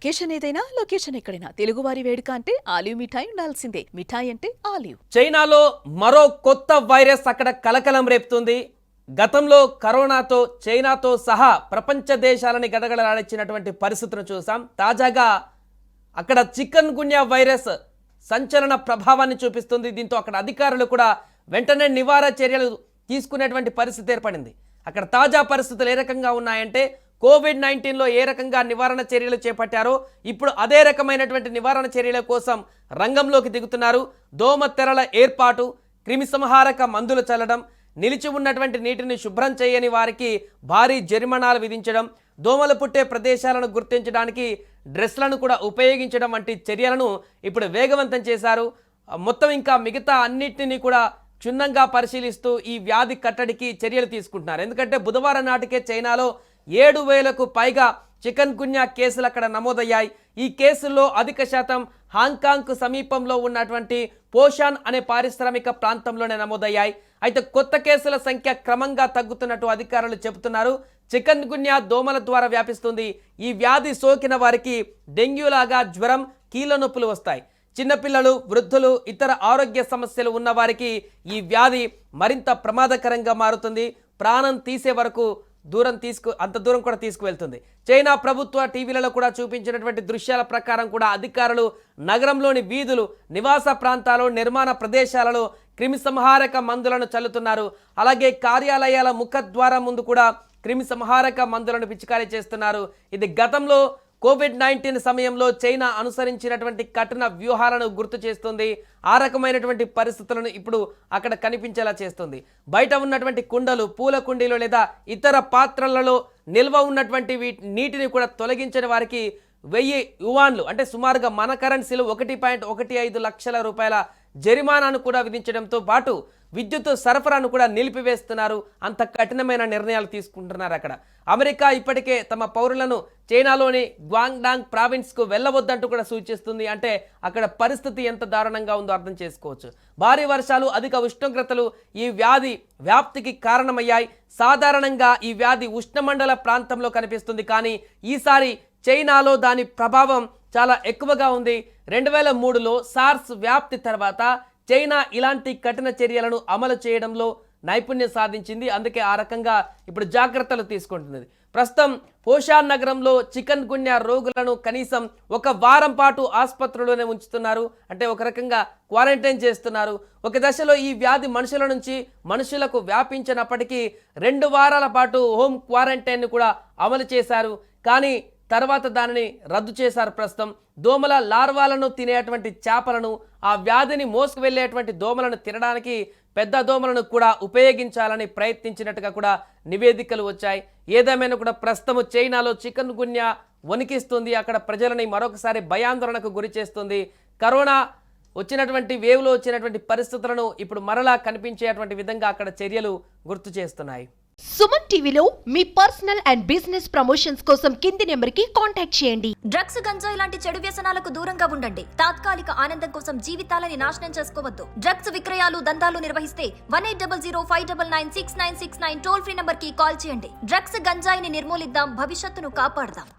Occasion ఏదైనా location ఎక్కడైనా తెలుగువారి వేడుక అంటే ఆలివ్ మిఠాయి ఉండాల్సిందే. మిఠాయి అంటే ఆలివ్. చైనాలో మరో కొత్త వైరస్ అక్కడ కలకలం రేపుతుంది. గతంలో కరోనాతో చైనాతో సహా ప్రపంచ దేశాలని గడగడలాడించినటువంటి పరిస్థితులను చూసాం. తాజాగా అక్కడ చికెన్ గున్యా వైరస్ సంచలన ప్రభావాన్ని చూపిస్తుంది. దీంతో అక్కడ అధికారులు కూడా వెంటనే నివారణ చర్యలు తీసుకునేటువంటి పరిస్థితి ఏర్పడింది. అక్కడ తాజా పరిస్థితులు ఏ రకంగా ఉన్నాయంటే కోవిడ్-19లో ఏ రకంగా నివారణ చర్యలు చేపట్టారో ఇప్పుడు అదే రకమైనటువంటి నివారణ చర్యల కోసం రంగంలోకి దిగుతున్నారు. దోమ తెరల ఏర్పాటు, క్రిమి సంహారక మందులు చల్లడం, నిలిచి ఉన్నటువంటి నీటిని శుభ్రం చేయని వారికి భారీ జరిమానాలు విధించడం, దోమలు పుట్టే ప్రదేశాలను గుర్తించడానికి డ్రెస్లను కూడా ఉపయోగించడం వంటి చర్యలను ఇప్పుడు వేగవంతం చేశారు. మొత్తం ఇంకా మిగతా అన్నిటినీ కూడా క్షుణ్ణంగా పరిశీలిస్తూ ఈ వ్యాధి కట్టడికి చర్యలు తీసుకుంటున్నారు. ఎందుకంటే బుధవారం నాటికే చైనాలో 7,000కు పైగా చికెన్ గున్యా కేసులు అక్కడ నమోదయ్యాయి. ఈ కేసుల్లో అధిక శాతం హాంకాంగ్కు సమీపంలో ఉన్నటువంటి పోషాన్ అనే పారిశ్రామిక ప్రాంతంలోనే నమోదయ్యాయి. అయితే కొత్త కేసుల సంఖ్య క్రమంగా తగ్గుతున్నట్టు అధికారులు చెబుతున్నారు. చికెన్ గున్యా దోమల ద్వారా వ్యాపిస్తుంది. ఈ వ్యాధి సోకిన వారికి డెంగ్యూలాగా జ్వరం, కీళ్ళ నొప్పులు వస్తాయి. చిన్నపిల్లలు, వృద్ధులు, ఇతర ఆరోగ్య సమస్యలు ఉన్న వారికి ఈ వ్యాధి మరింత ప్రమాదకరంగా మారుతుంది. ప్రాణం తీసే వరకు అంత దూరం కూడా తీసుకువెళ్తుంది. చైనా ప్రభుత్వ టీవీలలో కూడా చూపించినటువంటి దృశ్యాల ప్రకారం కూడా అధికారులు నగరంలోని వీధులు, నివాస ప్రాంతాలు, నిర్మాణ ప్రదేశాలలో క్రిమి సంహారక మందులను చల్లుతున్నారు. అలాగే కార్యాలయాల ముఖద్వారం ముందు కూడా క్రిమి సంహారక మందులను పిచికారీ చేస్తున్నారు. ఇది గతంలో కోవిడ్-19 సమయంలో చైనా అనుసరించినటువంటి కఠిన వ్యూహాలను గుర్తు చేస్తుంది. ఆ రకమైనటువంటి పరిస్థితులను ఇప్పుడు అక్కడ కనిపించేలా చేస్తుంది. బయట ఉన్నటువంటి కుండలు, పూల కుండీలు లేదా ఇతర పాత్రలలో నిల్వ ఉన్నటువంటి నీటిని కూడా తొలగించని వారికి 1000 యువాన్లు అంటే సుమారుగా మన కరెన్సీలు 1.15 లక్షల రూపాయల జరిమానాను కూడా విధించడంతో పాటు విద్యుత్ సరఫరాను కూడా నిలిపివేస్తున్నారు. అంత కఠినమైన నిర్ణయాలు తీసుకుంటున్నారు. అక్కడ అమెరికా ఇప్పటికే తమ పౌరులను చైనాలోని గ్వాంగ్డాంగ్ ప్రావిన్స్కు వెళ్ళవద్దంటూ కూడా సూచిస్తుంది. అంటే అక్కడ పరిస్థితి ఎంత దారుణంగా ఉందో అర్థం చేసుకోవచ్చు. భారీ వర్షాలు, అధిక ఉష్ణోగ్రతలు ఈ వ్యాధి వ్యాప్తికి కారణమయ్యాయి. సాధారణంగా ఈ వ్యాధి ఉష్ణమండల ప్రాంతంలో కనిపిస్తుంది, కానీ ఈసారి చైనాలో దాని ప్రభావం చాలా ఎక్కువగా ఉంది. 2003లో సార్స్ వ్యాప్తి తర్వాత చైనా ఇలాంటి కఠిన చర్యలను అమలు చేయడంలో నైపుణ్యం సాధించింది. అందుకే ఆ రకంగా ఇప్పుడు జాగ్రత్తలు తీసుకుంటున్నది. ప్రస్తుతం పోషాన్ నగరంలో చికెన్ గున్యా రోగులను కనీసం 1 వారం పాటు ఆసుపత్రిలోనే ఉంచుతున్నారు. అంటే ఒక రకంగా క్వారంటైన్ చేస్తున్నారు. ఒక దశలో ఈ వ్యాధి మనుషుల నుంచి మనుషులకు వ్యాపించినప్పటికీ 2 వారాల పాటు హోమ్ క్వారంటైన్ కూడా అమలు చేశారు. కానీ తర్వాత దానిని రద్దు చేశారు. ప్రస్తుతం దోమల లార్వాలను తినేటువంటి చేపలను, ఆ వ్యాధిని మోసుకు వెళ్ళేటువంటి దోమలను తినడానికి పెద్ద దోమలను కూడా ఉపయోగించాలని ప్రయత్నించినట్టుగా కూడా నివేదికలు వచ్చాయి. ఏదేమైనా కూడా ప్రస్తుతం చైనాలో చికెన్ గున్యా వణికిస్తుంది. అక్కడ ప్రజలని మరొకసారి భయాందోళనకు గురి చేస్తుంది. కరోనా వచ్చినటువంటి వేవ్లో వచ్చినటువంటి పరిస్థితులను ఇప్పుడు మరలా కనిపించేటువంటి విధంగా అక్కడ చర్యలు గుర్తు చేస్తున్నాయి. సుమన్ టీవీలో మీ పర్సనల్ అండ్ బిజినెస్ ప్రమోషన్స్ కోసం కింది నెంబర్కి కాంటాక్ట్ చేయండి. డ్రగ్స్, గంజాయి లాంటి చెడు వ్యసనాలకు దూరంగా ఉండండి. తాత్కాలిక ఆనందం కోసం జీవితాలని నాశనం చేసుకోవద్దు. డ్రగ్స్ విక్రయాలు, దందాలు నిర్వహిస్తే 1800-599-6969 టోల్ ఫ్రీ నంబర్ కి కాల్ చేయండి. డ్రగ్స్, గంజాయిని నిర్మూలిద్దాం, భవిష్యత్తును కాపాడదాం.